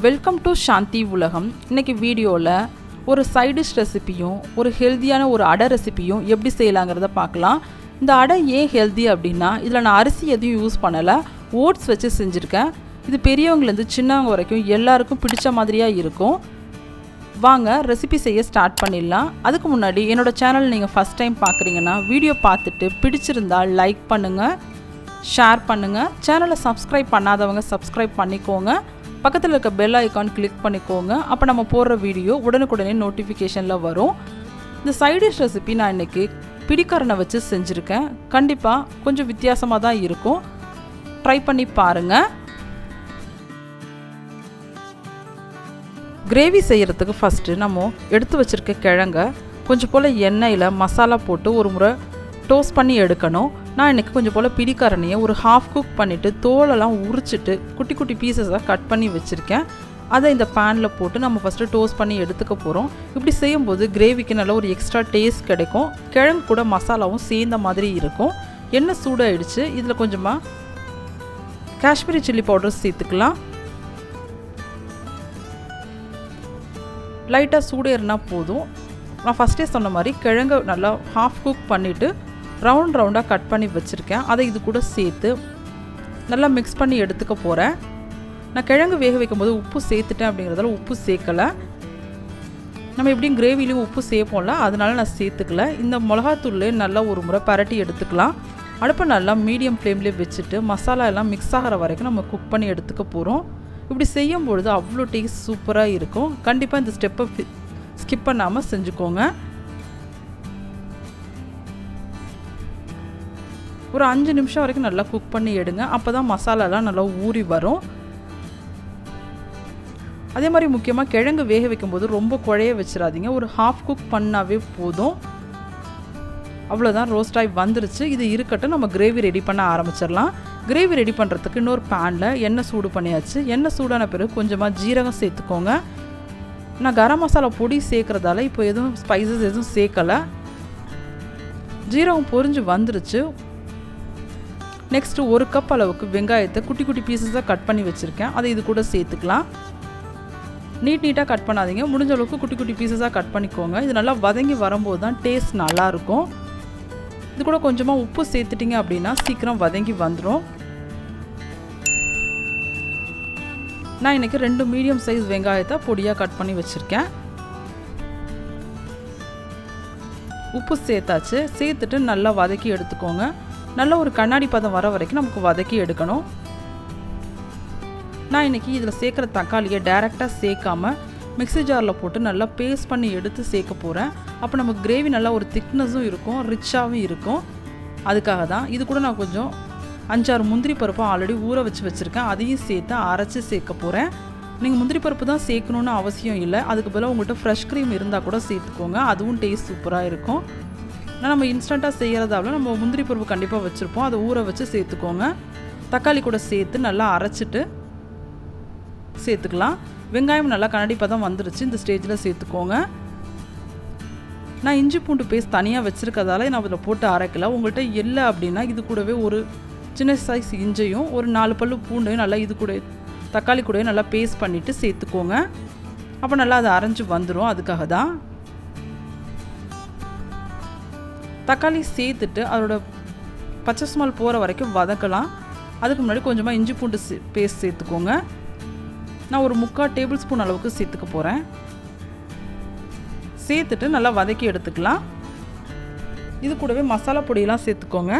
Welcome to சாந்தி உலகம். இன்றைக்கி வீடியோவில் ஒரு சைட் டிஷ் ரெசிப்பியும் ஒரு ஹெல்த்தியான ஒரு அடை ரெசிப்பியும் எப்படி செய்யலாங்கிறத பார்க்கலாம். இந்த அடை ஏன் ஹெல்த்தி அப்படின்னா, இதில் நான் அரிசி எதுவும் யூஸ் பண்ணலை, ஓட்ஸ் வச்சு செஞ்சுருக்கேன். இது பெரியவங்கலேருந்து சின்னவங்க வரைக்கும் எல்லாருக்கும் பிடிச்ச மாதிரியாக இருக்கும். வாங்க ரெசிபி செய்ய ஸ்டார்ட் பண்ணிடலாம். அதுக்கு முன்னாடி என்னோடய சேனல் நீங்கள் ஃபஸ்ட் டைம் பார்க்குறீங்கன்னா வீடியோ பார்த்துட்டு பிடிச்சிருந்தால் லைக் பண்ணுங்கள், ஷேர் பண்ணுங்கள். சேனலை சப்ஸ்கிரைப் பண்ணாதவங்க சப்ஸ்கிரைப் பண்ணிக்கோங்க. பக்கத்தில் இருக்க பெல் ஐக்கான் கிளிக் பண்ணிக்கோங்க. அப்போ நம்ம போடுற வீடியோ உடனுக்குடனே நோட்டிஃபிகேஷனில் வரும். இந்த சைட் டிஷ் ரெசிபி நான் இன்றைக்கி பிடிக்கரணை வச்சு செஞ்சுருக்கேன். கண்டிப்பாக கொஞ்சம் வித்தியாசமாக தான் இருக்கும், ட்ரை பண்ணி பாருங்கள். கிரேவி செய்கிறதுக்கு ஃபஸ்ட்டு நம்ம எடுத்து வச்சுருக்க கிழங்க கொஞ்சம் போல் எண்ணெயில் மசாலா போட்டு ஒரு முறை டோஸ்ட் பண்ணி எடுக்கணும். நான் இன்றைக்கி கொஞ்சம் போல் பிடிக்கரணையை ஒரு ஹாஃப் குக் பண்ணிவிட்டு தோலெல்லாம் உரிச்சிட்டு குட்டி குட்டி பீசஸாக கட் பண்ணி வச்சுருக்கேன். அதை இந்த பேனில் போட்டு நம்ம ஃபஸ்ட்டு டோஸ்ட் பண்ணி எடுத்துக்க போகிறோம். இப்படி செய்யும்போது கிரேவிக்கு நல்ல ஒரு எக்ஸ்ட்ரா டேஸ்ட் கிடைக்கும். கிழங்கு கூட மசாலாவும் சேர்ந்த மாதிரி இருக்கும். எண்ணெய் சூடாகிடுச்சு. இதில் கொஞ்சமாக காஷ்மீரி சில்லி பவுடர் சேர்த்துக்கலாம். லைட்டாக சூடேறினா போதும். நான் ஃபஸ்ட்டே சொன்ன மாதிரி கிழங்கு நல்லா ஹாஃப் குக் பண்ணிவிட்டு ரவுண்டாக கட் பண்ணி வச்சுருக்கேன். அதை இது கூட சேர்த்து நல்லா மிக்ஸ் பண்ணி எடுத்துக்க போகிறேன். நான் கிழங்கு வேக வைக்கும்போது உப்பு சேர்த்துட்டேன், அப்படிங்கிறதால உப்பு சேர்க்கலை. நம்ம எப்படியும் கிரேவிலையும் உப்பு சேர்ப்போம்ல, அதனால நான் சேர்த்துக்கல. இந்த மிளகாத்தூள் நல்லா ஒரு முறை பரட்டி எடுத்துக்கலாம். அடுப்பை நல்லா மீடியம் ஃப்ளேம்லேயே வச்சுட்டு மசாலா எல்லாம் மிக்ஸ் ஆகிற வரைக்கும் நம்ம குக் பண்ணி எடுத்துக்க போகிறோம். இப்படி செய்யும் பொழுது அவ்வளோ டேஸ்ட் சூப்பராக இருக்கும். கண்டிப்பாக இந்த ஸ்டெப்பை ஸ்கிப் பண்ணாமல் செஞ்சுக்கோங்க. ஒரு 5 நிமிஷம் வரைக்கும் நல்லா குக் பண்ணி எடுங்க. அப்போ தான் மசாலாலாம் நல்லா ஊறி வரும். அதே மாதிரி முக்கியமாக கிழங்கு வேக வைக்கும்போது ரொம்ப குழைய வச்சிடாதீங்க. ஒரு ஹாஃப் குக் பண்ணாவே போதும். அவ்வளோதான், ரோஸ்ட் ஆகி வந்துருச்சு. இது இருக்கட்டும், நம்ம கிரேவி ரெடி பண்ண ஆரம்பிச்சிடலாம். கிரேவி ரெடி பண்ணுறதுக்கு இன்னொரு பேனில் எண்ணெய் சூடு பண்ணியாச்சு. எண்ணெய் சூடான பிறகு கொஞ்சமாக ஜீரகம் சேர்த்துக்கோங்க. நான் கரம் மசாலா பொடி சேர்க்குறதால இப்போ எதுவும் ஸ்பைசஸ் எதுவும் சேர்க்கலை. ஜீரகம் பொரிஞ்சு வந்துருச்சு. நெக்ஸ்ட்டு 1 கப் அளவுக்கு வெங்காயத்தை குட்டி குட்டி பீசஸாக கட் பண்ணி வச்சுருக்கேன். அதை இது கூட சேர்த்துக்கலாம். நீட்டாக கட் பண்ணாதீங்க, முடிஞ்ச அளவுக்கு குட்டி குட்டி பீசஸாக கட் பண்ணிக்கோங்க. இது நல்லா வதங்கி வரும்போது தான் டேஸ்ட் நல்லாயிருக்கும். இது கூட கொஞ்சமாக உப்பு சேர்த்துட்டிங்க அப்படின்னா சீக்கிரம் வதங்கி வந்துடும். நான் இன்றைக்கி 2 மீடியம் சைஸ் வெங்காயத்தை பொடியாக கட் பண்ணி வச்சுருக்கேன். உப்பு சேர்த்தாச்சு. சேர்த்துட்டு நல்லா வதக்கி எடுத்துக்கோங்க. நல்ல ஒரு கண்ணாடி பதம் வர வரைக்கும் நமக்கு வதக்கி எடுக்கணும். நான் இன்றைக்கி இதில் சேர்க்குற தக்காளியை டைரெக்டாக சேர்க்காமல் மிக்ஸி ஜாரில் போட்டு நல்லா பேஸ்ட் பண்ணி எடுத்து சேர்க்க போகிறேன். அப்போ நமக்கு கிரேவி நல்லா ஒரு திக்னஸும் இருக்கும், ரிச்சாகவும் இருக்கும். அதுக்காக தான். இது கூட நான் கொஞ்சம் 5-6 முந்திரி பருப்பு ஆல்ரெடி ஊற வச்சுருக்கேன். அதையும் சேர்த்து அரைச்சி சேர்க்க போகிறேன். நீங்கள் முந்திரி பருப்பு தான் சேர்க்கணுன்னு அவசியம் இல்லை. அதுக்கு பதிலாக உங்கள்கிட்ட ஃப்ரெஷ் க்ரீம் இருந்தால் கூட சேர்த்துக்கோங்க. அதுவும் டேஸ்ட் சூப்பராக இருக்கும். ஆனால் நம்ம இன்ஸ்டண்ட்டாக செய்கிறதாவில் நம்ம முந்திரி பருப்பு கண்டிப்பாக வச்சுருப்போம். அதை ஊற வச்சு சேர்த்துக்கோங்க. தக்காளி கூட சேர்த்து நல்லா அரைச்சிட்டு சேர்த்துக்கலாம். வெங்காயம் நல்லா கண்ணாடி பதம் வந்துருச்சு. இந்த ஸ்டேஜில் சேர்த்துக்கோங்க. நான் இஞ்சி பூண்டு பேஸ்ட் தனியாக வச்சுருக்கதால நான் அதில் போட்டு அரைக்கல. உங்கள்கிட்ட இல்லை அப்படின்னா இது கூடவே ஒரு சின்ன சைஸ் இஞ்சியும் ஒரு 4 பல்லு பூண்டையும் நல்லா இது கூட தக்காளி கூடவே நல்லா பேஸ்ட் பண்ணிவிட்டு சேர்த்துக்கோங்க. அப்போ நல்லா அது அரைஞ்சி வந்துடும். அதுக்காக தான். தக்காளி சேர்த்துட்டு அதோட பச்சை ஸ்மெல் போகிற வரைக்கும் வதக்கலாம். அதுக்கு முன்னாடி கொஞ்சமாக இஞ்சி பூண்டு பேஸ்ட் சேர்த்துக்கோங்க. நான் ஒரு 3/4 டேபிள் ஸ்பூன் அளவுக்கு சேர்த்துக்க போகிறேன். சேர்த்துட்டு நல்லா வதக்கி எடுத்துக்கலாம். இது கூடவே மசாலா பொடியெல்லாம் சேர்த்துக்கோங்க.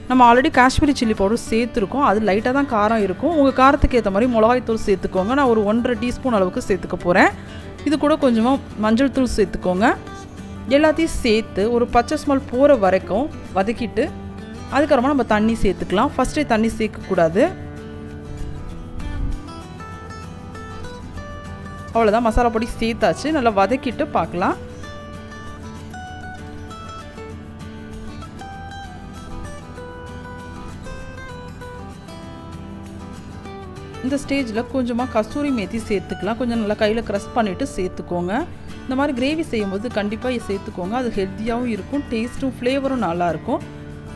நம்ம ஆல்ரெடி காஷ்மீரி சில்லி பவுடர் சேர்த்துருக்கோம். அது லைட்டாக தான் காரம் இருக்கும். உங்கள் காரத்துக்கு ஏற்ற மாதிரி மிளகாய்த்தூள் சேர்த்துக்கோங்க. நான் ஒரு 1.5 டீஸ்பூன் அளவுக்கு சேர்த்துக்க போகிறேன். இது கூட கொஞ்சமாக மஞ்சள் தூள் சேர்த்துக்கோங்க. எல்லாத்தையும் சேர்த்து ஒரு பச்சை ஸ்மெல் போகிற வரைக்கும் வதக்கிட்டு அதுக்கப்புறமா நம்ம தண்ணி சேர்த்துக்கலாம். ஃபஸ்ட்டே தண்ணி சேர்க்கக்கூடாது. அவ்வளோதான், மசாலா பொடி சேர்த்தாச்சு. நல்லா வதக்கிட்டு பார்க்கலாம். இந்த ஸ்டேஜில் கொஞ்சமாக கஸ்தூரி மேத்தி சேர்த்துக்கலாம். கொஞ்சம் நல்லா கையில் க்ரஷ் பண்ணிவிட்டு சேர்த்துக்கோங்க. இந்த மாதிரி கிரேவி செய்யும்போது கண்டிப்பாக சேர்த்துக்கோங்க. அது ஹெல்த்தியாகவும் இருக்கும், டேஸ்ட்டும் ஃப்ளேவரும் நல்லாயிருக்கும்.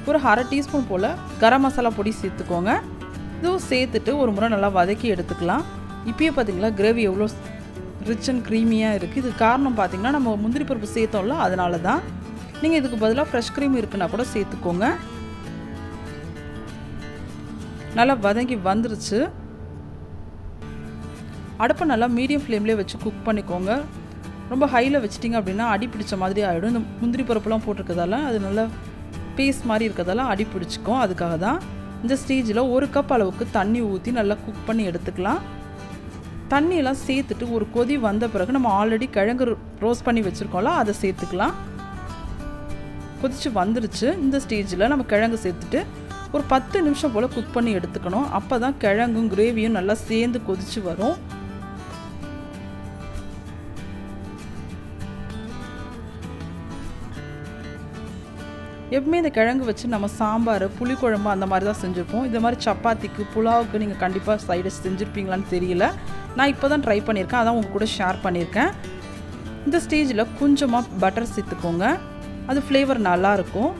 ஒரு 1/2 டீஸ்பூன் போல் கரம் மசாலா பொடி சேர்த்துக்கோங்க. இதுவும் சேர்த்துட்டு ஒரு முறை நல்லா வதக்கி எடுத்துக்கலாம். இப்பயே பார்த்தீங்களா கிரேவி எவ்வளோ ரிச் அண்ட் க்ரீமியாக இருக்குது. இதுக்கு காரணம் பார்த்தீங்கன்னா நம்ம முந்திரி பருப்பு சேர்த்தோம்ல, அதனால தான். நீங்கள் இதுக்கு பதிலாக ஃப்ரெஷ் க்ரீம் இருக்குன்னா கூட சேர்த்துக்கோங்க. நல்லா வதங்கி வந்துருச்சு. அடுப்பை நல்லா மீடியம் ஃப்ளேம்லேயே வச்சு குக் பண்ணிக்கோங்க. ரொம்ப ஹையில் வச்சிட்டிங்க அப்படின்னா அடி பிடிச்ச மாதிரி ஆகிடும். இந்த முந்திரி பருப்புலாம் போட்டிருக்கதால அது நல்லா பேஸ்ட் மாதிரி இருக்கிறதால அடி பிடிச்சிக்கும். அதுக்காக தான். இந்த ஸ்டேஜில் 1 கப் அளவுக்கு தண்ணி ஊற்றி நல்லா குக் பண்ணி எடுத்துக்கலாம். தண்ணியெல்லாம் சேர்த்துட்டு ஒரு கொதி வந்த பிறகு நம்ம ஆல்ரெடி கிழங்கு ரோஸ்ட் பண்ணி வச்சுருக்கோம்ல, அதை சேர்த்துக்கலாம். கொதிச்சு வந்துருச்சு. இந்த ஸ்டேஜில் நம்ம கிழங்கு சேர்த்துட்டு ஒரு 10 நிமிஷம் போல் குக் பண்ணி எடுத்துக்கணும். அப்போ தான் கிழங்கும் கிரேவியும் நல்லா சேர்ந்து கொதிச்சு வரும். எப்பவுமே இந்த கிழங்கு வச்சு நம்ம சாம்பார், புளிக்குழம்பு அந்த மாதிரி தான் செஞ்சுருப்போம். இந்த மாதிரி சப்பாத்திக்கு, புலாவுக்கு நீங்கள் கண்டிப்பாக சைட் டிஷ் செஞ்சுருப்பீங்களான்னு தெரியல. நான் இப்போ தான் ட்ரை பண்ணியிருக்கேன், அதான் உங்கள் கூட ஷேர் பண்ணியிருக்கேன். இந்த ஸ்டேஜில் கொஞ்சமாக பட்டர் சேர்த்துக்கோங்க. அது ஃப்ளேவர் நல்லாயிருக்கும்.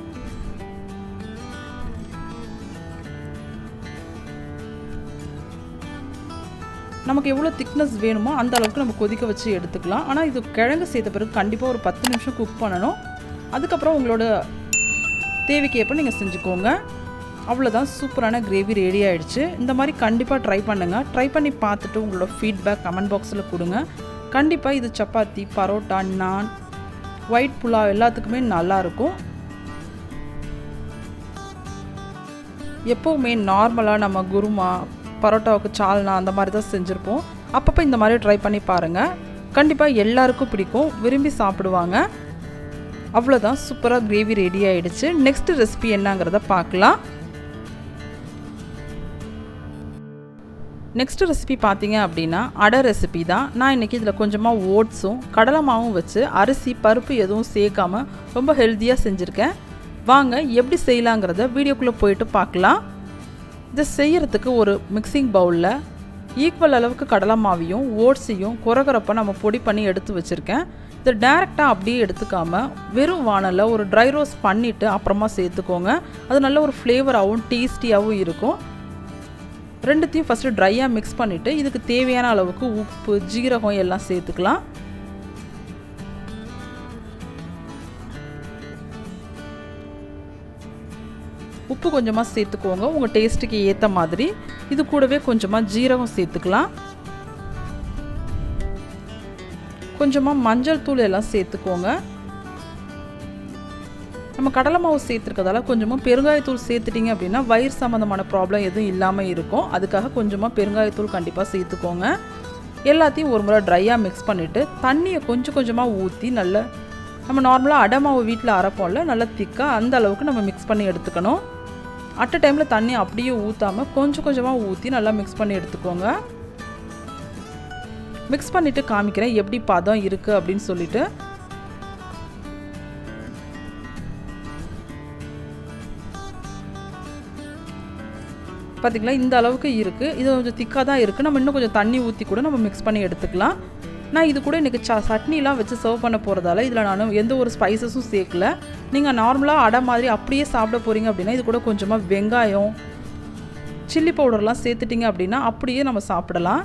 நமக்கு எவ்வளோ திக்னஸ் வேணுமோ அந்த அளவுக்கு நம்ம கொதிக்க வச்சு எடுத்துக்கலாம். ஆனால் இது கிழங்கு சேர்த்த பிறகு கண்டிப்பாக ஒரு 10 நிமிஷம் குக் பண்ணணும். அதுக்கப்புறம் உங்களோட தேவைக்கு ஏற்ப நீங்கள் செஞ்சுக்கோங்க. அவ்வளோதான், சூப்பரான கிரேவி ரெடி ஆகிடுச்சு. இந்த மாதிரி கண்டிப்பாக ட்ரை பண்ணுங்கள். ட்ரை பண்ணி பார்த்துட்டு உங்களோட ஃபீட்பேக் கமெண்ட் பாக்ஸில் கொடுங்க. கண்டிப்பாக இது சப்பாத்தி, பரோட்டா, நான், ஒயிட் புலாவ் எல்லாத்துக்குமே நல்லாயிருக்கும். எப்போவுமே நார்மலாக நம்ம குருமா, பரோட்டாவுக்கு சால்னா அந்த மாதிரி தான் செஞ்சுருப்போம். அப்பப்போ இந்த மாதிரி ட்ரை பண்ணி பாருங்கள். கண்டிப்பாக எல்லாருக்கும் பிடிக்கும், விரும்பி சாப்பிடுவாங்க. அவ்வளோதான், சூப்பராக கிரேவி ரெடி ஆகிடுச்சு. நெக்ஸ்ட் ரெசிபி என்னங்கிறத பார்க்கலாம். நெக்ஸ்ட் ரெசிபி பார்த்தீங்க அப்படின்னா அடை ரெசிபி தான். நான் இன்றைக்கி இதில் கொஞ்சமாக ஓட்ஸும் கடலை மாவும் வச்சு அரிசி பருப்பு எதுவும் சேர்க்காமல் ரொம்ப ஹெல்த்தியாக செஞ்சுருக்கேன். வாங்க எப்படி செய்யலாங்கிறத வீடியோக்குள்ளே போயிட்டு பார்க்கலாம். இதை செய்கிறதுக்கு ஒரு மிக்சிங் பவுலில் ஈக்குவல் அளவுக்கு கடலை மாவையும் ஓட்ஸையும் குறகுறப்ப நம்ம பொடி பண்ணி எடுத்து வச்சுருக்கேன். இதை டேரெக்டாக அப்படியே எடுத்துக்காமல் வெறும் வானலில் ஒரு ட்ரை ரோஸ்ட் பண்ணிவிட்டு அப்புறமா சேர்த்துக்கோங்க. அது நல்ல ஒரு ஃப்ளேவராகவும் டேஸ்டியாகவும் இருக்கும். ரெண்டுத்தையும் ஃபஸ்ட்டு ட்ரையாக மிக்ஸ் பண்ணிவிட்டு இதுக்கு தேவையான அளவுக்கு உப்பு, ஜீரகம் எல்லாம் சேர்த்துக்கலாம். உப்பு கொஞ்சமாக சேர்த்துக்கோங்க உங்கள் டேஸ்ட்டுக்கு ஏற்ற மாதிரி. இது கூடவே கொஞ்சமாக ஜீரகம் சேர்த்துக்கலாம். கொஞ்சமாக மஞ்சள் தூள் எல்லாம் சேர்த்துக்கோங்க. நம்ம கடலை மாவு சேர்த்துருக்கதால கொஞ்சமாக பெருங்காயத்தூள் சேர்த்துட்டிங்க அப்படின்னா வயிறு சம்மந்தமான ப்ராப்ளம் எதுவும் இல்லாமல் இருக்கும். அதுக்காக கொஞ்சமாக பெருங்காயத்தூள் கண்டிப்பாக சேர்த்துக்கோங்க. எல்லாத்தையும் ஒரு முறை ட்ரையாக மிக்ஸ் பண்ணிவிட்டு தண்ணியை கொஞ்சம் கொஞ்சமாக ஊற்றி நல்லா நம்ம நார்மலாக அடை மாவு வீட்டில் அரைப்போம்ல, நல்லா திக்காக அந்த அளவுக்கு நம்ம மிக்ஸ் பண்ணி எடுத்துக்கணும். அட் அ டைமில் தண்ணி அப்படியே ஊற்றாமல் கொஞ்சம் கொஞ்சமாக ஊற்றி நல்லா மிக்ஸ் பண்ணி எடுத்துக்கோங்க. மிக்ஸ் பண்ணிவிட்டு காமிக்கிறேன் எப்படி பதம் இருக்குது அப்படின்னு சொல்லிட்டு. பார்த்திங்களா, இந்த அளவுக்கு இருக்குது. இது கொஞ்சம் திக்காக தான் இருக்குது. நம்ம இன்னும் கொஞ்சம் தண்ணி ஊற்றி கூட நம்ம மிக்ஸ் பண்ணி எடுத்துக்கலாம். நான் இது கூட இன்றைக்கி சட்னிலாம் வச்சு சர்வ் பண்ண போகிறதால இதில் நான் எந்த ஒரு ஸ்பைசஸும் சேர்க்கல. நீங்கள் நார்மலாக அடை மாதிரி அப்படியே சாப்பிட போகிறீங்க அப்படின்னா இது கூட கொஞ்சமாக வெங்காயம், சில்லி பவுடர்லாம் சேர்த்துட்டிங்க அப்படின்னா அப்படியே நம்ம சாப்பிடலாம்.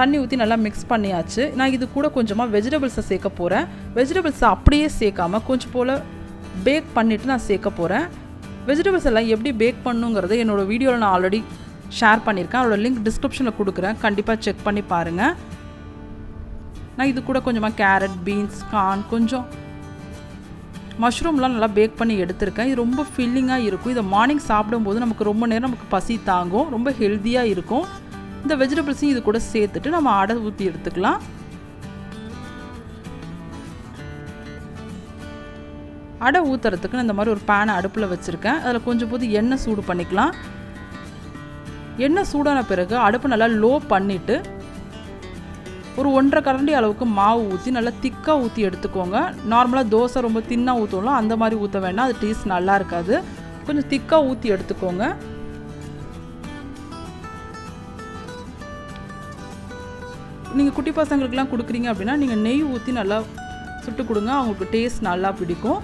தண்ணி ஊற்றி நல்லா மிக்ஸ் பண்ணியாச்சு. நான் இது கூட கொஞ்சமாக வெஜிடபிள்ஸை சேர்க்க போகிறேன். வெஜிடபிள்ஸை அப்படியே சேர்க்காமல் கொஞ்சம் போல் பேக் பண்ணிவிட்டு நான் சேர்க்க போகிறேன். வெஜிடபிள்ஸ் எல்லாம் எப்படி பேக் பண்ணுங்கிறத என்னோடய வீடியோவில் நான் ஆல்ரெடி ஷேர் பண்ணியிருக்கேன். அதோட லிங்க் டிஸ்கிரிப்ஷனில் கொடுக்குறேன், கண்டிப்பாக செக் பண்ணி பாருங்கள். நான் இது கூட கொஞ்சமாக கேரட், பீன்ஸ், கார்ன், கொஞ்சம் மஷ்ரூம்லாம் நல்லா பேக் பண்ணி எடுத்திருக்கேன். இது ரொம்ப ஃபில்லிங்காக இருக்கும். இதை மார்னிங் சாப்பிடும்போது நமக்கு ரொம்ப நேரம் நமக்கு பசி தாங்கும், ரொம்ப ஹெல்த்தியாக இருக்கும். இந்த வெஜிடபிள்ஸையும் இது கூட சேர்த்துட்டு நம்ம அடை ஊற்றி எடுத்துக்கலாம். அடை ஊற்றுறதுக்கு நான் இந்த மாதிரி ஒரு பேனை அடுப்பில் வச்சுருக்கேன். அதில் கொஞ்சம் போது எண்ணெய் சூடு பண்ணிக்கலாம். எண்ணெய் சூடான பிறகு அடுப்பு நல்லா லோ பண்ணிவிட்டு ஒரு 1.5 கரண்டி அளவுக்கு மாவு ஊற்றி நல்லா திக்காக ஊற்றி எடுத்துக்கோங்க. நார்மலாக தோசை ரொம்ப தின்னாக ஊற்றலாம், அந்த மாதிரி ஊற்ற வேண்டாம், அது டேஸ்ட் நல்லா இருக்காது. கொஞ்சம் திக்காக ஊற்றி எடுத்துக்கோங்க. நீங்கள் குட்டி பசங்களுக்குலாம் கொடுக்குறீங்க அப்படின்னா நீங்கள் நெய் ஊற்றி நல்லா சுட்டு கொடுங்க, அவங்களுக்கு டேஸ்ட் நல்லா பிடிக்கும்.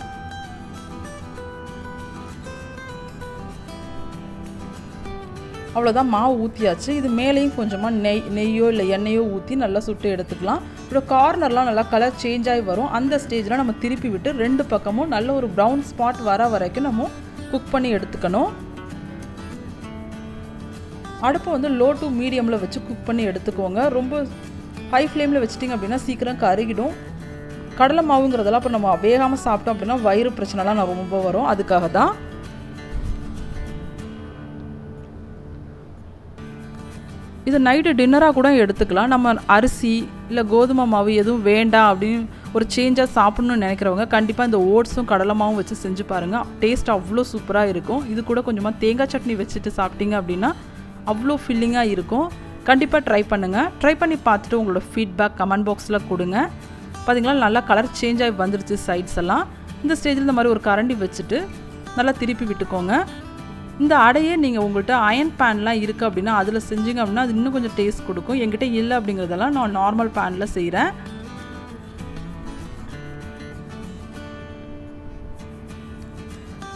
அவ்வளோதான், மாவு ஊற்றியாச்சு. இது மேலேயும் கொஞ்சமாக நெய்யோ இல்லை எண்ணெயோ ஊற்றி நல்லா சுட்டு எடுத்துக்கலாம். இப்போ கார்னர்லாம் நல்லா கலர் சேஞ்ச் ஆகி வரும். அந்த ஸ்டேஜில் நம்ம திருப்பி விட்டு 2 பக்கமும் நல்ல ஒரு ப்ரௌன் ஸ்பாட் வர வரைக்கும் நம்ம குக் பண்ணி எடுத்துக்கணும். அடுப்பை வந்து லோ டு மீடியமில் வச்சு குக் பண்ணி எடுத்துக்கோங்க. ரொம்ப ஹை ஃப்ளேமில் வச்சிட்டிங்க அப்படின்னா சீக்கிரம் கருகிடும். கடலை மாவுங்கிறதெல்லாம் இப்போ நம்ம வேகாமல் சாப்பிட்டோம் அப்படின்னா வயிறு பிரச்சனைலாம் ரொம்ப வரும். அதுக்காக தான். இது நைட்டு டின்னராக கூட எடுத்துக்கலாம். நம்ம அரிசி இல்லை கோதுமை மாவு எதுவும் வேண்டாம் அப்படின்னு ஒரு சேஞ்சாக சாப்பிட்ணுன்னு நினைக்கிறவங்க கண்டிப்பாக இந்த ஓட்ஸும் கடலை மாவும் வச்சு செஞ்சு பாருங்கள். டேஸ்ட் அவ்வளோ சூப்பராக இருக்கும். இது கூட கொஞ்சமாக தேங்காய் சட்னி வச்சுட்டு சாப்பிட்டீங்க அப்படின்னா அவ்வளோ ஃபில்லிங்காக இருக்கும். கண்டிப்பாக ட்ரை பண்ணுங்கள். ட்ரை பண்ணி பார்த்துட்டு உங்களோட ஃபீட்பேக் கமெண்ட் பாக்ஸில் கொடுங்க. பார்த்திங்களா, நல்லா கலர் சேஞ்ச் ஆகி வந்துருச்சு சைட்ஸ் எல்லாம். இந்த ஸ்டேஜில் இந்த மாதிரி ஒரு கரண்டி வச்சுட்டு நல்லா திருப்பி விட்டுக்கோங்க. இந்த அடையே நீங்கள் உங்கள்கிட்ட அயன் பேன்லாம் இருக்குது அப்படின்னா அதில் செஞ்சிங்க அப்படின்னா அது இன்னும் கொஞ்சம் டேஸ்ட் கொடுக்கும். என்கிட்ட இல்லை அப்படிங்கிறதெல்லாம் நான் நார்மல் பேனில் செய்கிறேன்.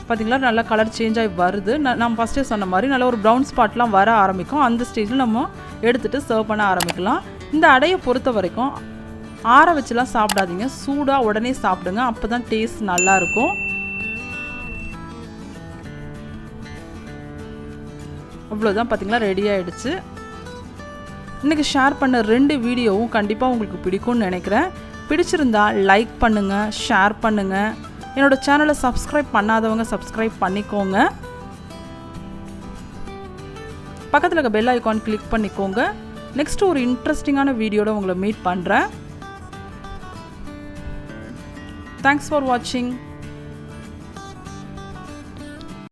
பார்த்திங்களா, நல்லா கலர் சேஞ்ச் ஆகி வருது. நான் ஃபஸ்ட்டே சொன்ன மாதிரி நல்லா ஒரு ப்ரௌன் ஸ்பாட்லாம் வர ஆரம்பிக்கும். அந்த ஸ்டேஜில் நம்ம எடுத்துகிட்டு சர்வ் பண்ண ஆரம்பிக்கலாம். இந்த அடையை பொறுத்த வரைக்கும் ஆற வச்சுலாம் சாப்பிடாதீங்க, சூடாக உடனே சாப்பிடுங்க. அப்போ தான் டேஸ்ட் நல்லாயிருக்கும். அவ்வளோதான், பார்த்திங்களா, ரெடி ஆகிடுச்சு. இன்றைக்கி ஷேர் பண்ண 2 வீடியோவும் கண்டிப்பாக உங்களுக்கு பிடிக்கும்னு நினைக்கிறேன். பிடிச்சிருந்தா லைக் பண்ணுங்கள், ஷேர் பண்ணுங்கள். என்னோடய சேனலை சப்ஸ்கிரைப் பண்ணாதவங்க சப்ஸ்கிரைப் பண்ணிக்கோங்க. பக்கத்தில் இருக்க பெல் ஐக்கான் கிளிக் பண்ணிக்கோங்க. நெக்ஸ்ட்டு ஒரு இன்ட்ரெஸ்டிங்கான வீடியோட உங்களை மீட் பண்ணுறேன். தேங்க்ஸ் ஃபார் வாட்சிங்.